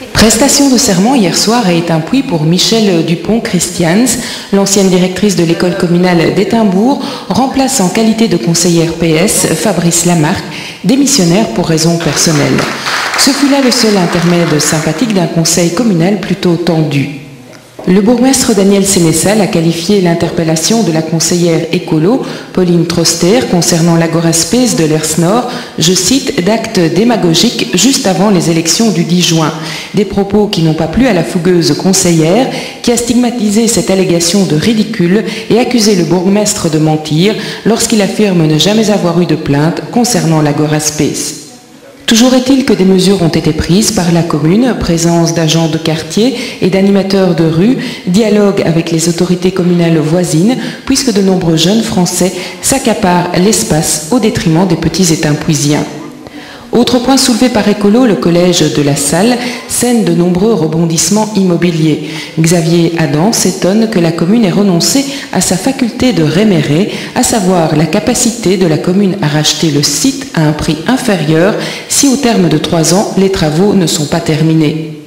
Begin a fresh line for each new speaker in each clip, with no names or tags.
Prestation de serment hier soir à Étain-Puy pour Michèle Dupont-Christians. L'ancienne directrice de l'école communale d'Étainbourg remplace en qualité de conseillère PS Fabrice Lamarque, démissionnaire pour raisons personnelles. Ce fut là le seul intermède sympathique d'un conseil communal plutôt tendu. Le bourgmestre Daniel Sénessal a qualifié l'interpellation de la conseillère écolo, Pauline Troster, concernant l'Agora Space de l'Hers Nord, je cite, d'acte démagogique juste avant les élections du 10 juin. Des propos qui n'ont pas plu à la fougueuse conseillère, qui a stigmatisé cette allégation de ridicule et accusé le bourgmestre de mentir lorsqu'il affirme ne jamais avoir eu de plainte concernant l'Agora Space. Toujours est-il que des mesures ont été prises par la commune, présence d'agents de quartier et d'animateurs de rue, dialogue avec les autorités communales voisines, puisque de nombreux jeunes Français s'accaparent l'espace au détriment des petits Étainpuisiens. Autre point soulevé par Écolo, le collège de la Salle scène de nombreux rebondissements immobiliers. Xavier Adam s'étonne que la commune ait renoncé à sa faculté de rémérer, à savoir la capacité de la commune à racheter le site à un prix inférieur si au terme de 3 ans, les travaux ne sont pas terminés.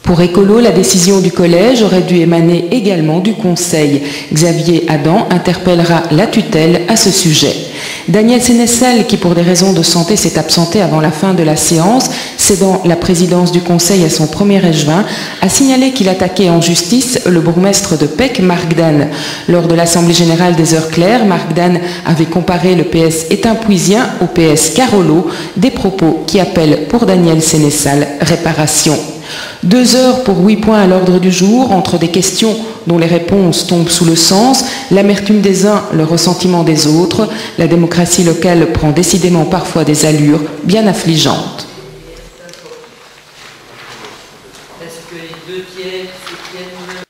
Pour Écolo, la décision du collège aurait dû émaner également du conseil. Xavier Adam interpellera la tutelle à ce sujet. Daniel Sénessal, qui pour des raisons de santé s'est absenté avant la fin de la séance, cédant la présidence du conseil à son premier échevin, a signalé qu'il attaquait en justice le bourgmestre de Pec, Marc Dan. Lors de l'Assemblée générale des Heures Claires, Marc Dan avait comparé le PS Étainpuisien au PS Carolo, des propos qui appellent pour Daniel Sénessal réparation. 2 heures pour 8 points à l'ordre du jour, entre des questions dont les réponses tombent sous le sens, l'amertume des uns, le ressentiment des autres, la démocratie locale prend décidément parfois des allures bien affligeantes.
Est-ce que les 2 tiers soutiennent